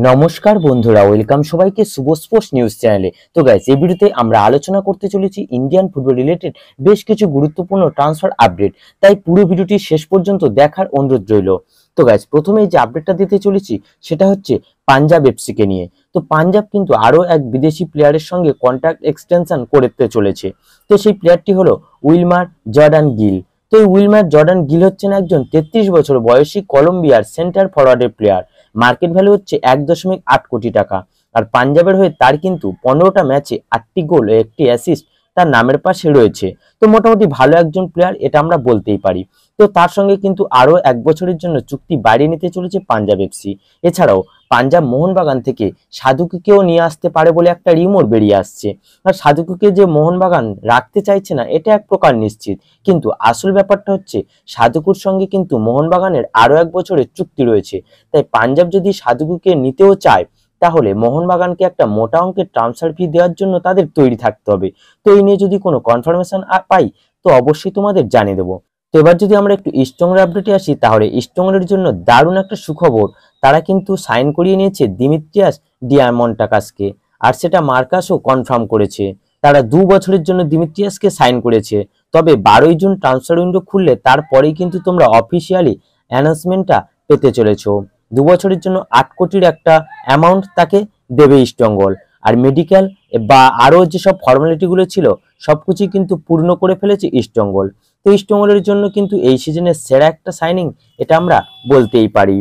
নমস্কার বন্ধুরা, ওয়েলকাম সবাইকে শুভ স্পোর্টস নিউজ চ্যানেলে। তো গাইস, এই ভিডিওতে আমরা আলোচনা করতে চলেছি ইন্ডিয়ান ফুটবল রিলেটেড বেশ কিছু গুরুত্বপূর্ণ ট্রান্সফার আপডেট। তাই পুরো ভিডিওটি শেষ পর্যন্ত দেখার অনুরোধ রইল। তো গাইস, প্রথমেই যে আপডেটটা দিতে চলেছি সেটা হচ্ছে পাঞ্জাব এফসি কে নিয়ে। তো পাঞ্জাব কিন্তু আরো এক বিদেশি প্লেয়ারের সঙ্গে কন্ট্রাক্ট এক্সটেনশন করতে চলেছে। তো সেই প্লেয়ারটি হলো উইলমার জর্ডান গিল। তো এই উইলমার জর্ডান গিল হচ্ছেন একজন 33 বছর বয়সী কলম্বিয়ার সেন্টার ফরওয়ার্ডের প্লেয়ার। মার্কেট ভ্যালু হচ্ছে 1.8 কোটি টাকা। আর পাঞ্জাবের হয়ে তার কিন্তু 15টা ম্যাচে 8টি গোল ও 1টি অ্যাসিস্ট তার নামের পাশে রয়েছে। তো মোটামুটি ভালো একজন প্লেয়ার, এটা আমরা বলতেই পারি। তো তার সঙ্গে কিন্তু আরো 1 বছরের জন্য চুক্তি বাড়িয়ে নিতে চলেছে পাঞ্জাব এফসি। এছাড়াও পাঞ্জাব মোহনবাগান থেকে সাধুকুকেও নিয়ে আসতে পারে বলে একটা রিউমার বেরিয়ে আসছে। আর সাধুকুকে যে মোহনবাগান রাখতে চাইছে না, এটা এক প্রকার নিশ্চিত। কিন্তু আসল ব্যাপারটা হচ্ছে সাধুকুর সঙ্গে কিন্তু মোহনবাগানের আরো 1 বছরের চুক্তি রয়েছে। তাই পাঞ্জাব যদি সাধুকুকে নিতেও চায়, তাহলে মোহনবাগানকে একটা মোটা অঙ্কের ট্রান্সফার ফি দেওয়ার জন্য তাদের তৈরি থাকতে হবে। তো এই নিয়ে যদি কোনো কনফার্মেশন পাই তো অবশ্যই তোমাদের জানিয়ে দেবো। তো এবার যদি আমরা একটু ইস্টবেঙ্গলের আপডেটে আসি, তাহলে ইস্টবেঙ্গলের জন্য দারুণ একটা সুখবর। তারা কিন্তু সাইন করিয়ে নিয়েছে দিমিত্রিয়াস ডিয়ামন্টাকাসকে, আর সেটা মার্কাসও কনফার্ম করেছে। তারা 2 বছরের জন্য দিমিত্রিয়াসকে সাইন করেছে। তবে 12ই জুন ট্রান্সফার উইন্ডো খুললে তারপরেই কিন্তু তোমরা অফিসিয়ালি অ্যানাউন্সমেন্টটা পেতে চলেছো। 2 বছরের জন্য 8 কোটির একটা অ্যামাউন্ট তাকে দেবে ইস্টবেঙ্গল। আর মেডিকেল বা আরো যেসব ফর্মালিটিগুলো ছিল সবকিছুই কিন্তু পূর্ণ করে ফেলেছে ইস্টবেঙ্গল। তো ইস্টবেঙ্গলের জন্য কিন্তু এই সিজনের সেরা একটা সাইনিং, এটা আমরা বলতেই পারি।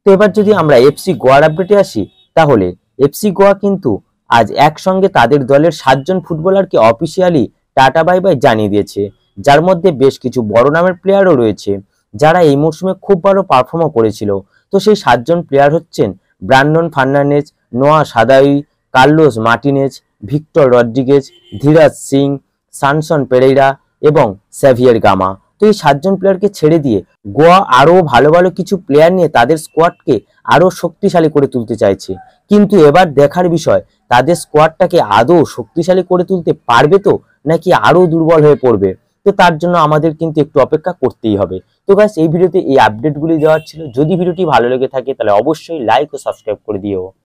তো এবার যদি আমরা এফসি গোয়ার আপডেটে আসি, তাহলে এফসি গোয়া কিন্তু আজ একসঙ্গে তাদের দলের 7 জন ফুটবলারকে অফিসিয়ালি টাটা বাই বাই জানিয়ে দিয়েছে, যার মধ্যে বেশ কিছু বড় নামের প্লেয়ারও রয়েছে যারা এই মৌসুমে খুব ভালো পারফর্মও করেছিল। তো সেই 7 জন প্লেয়ার হচ্ছেন Brandon Fernandes, Noah Sadaoui, Carlos Martinez, Victor Rodriguez, Dhiraj Singh, Sanson Pereira এবং স্যাভিয়ার গামা। তো এই 7 জন প্লেয়ারকে ছেড়ে দিয়ে গোয়া আরো ভালো ভালো কিছু প্লেয়ার নিয়ে তাদের স্কোয়াডকে আরো শক্তিশালী করে তুলতে চাইছে। কিন্তু এবার দেখার বিষয়, তাদের স্কোয়াডটাকে আদৌ শক্তিশালী করে তুলতে পারবে তো, নাকি আরো দুর্বল হয়ে পড়বে। তো তার জন্য আমাদের কিন্তু একটু অপেক্ষা করতেই হবে। তো গাইস, এই ভিডিওতে এই আপডেটগুলি দেওয়ার ছিল। যদি ভিডিওটি ভালো লেগে থাকে তাহলে অবশ্যই লাইক ও সাবস্ক্রাইব করে দিও।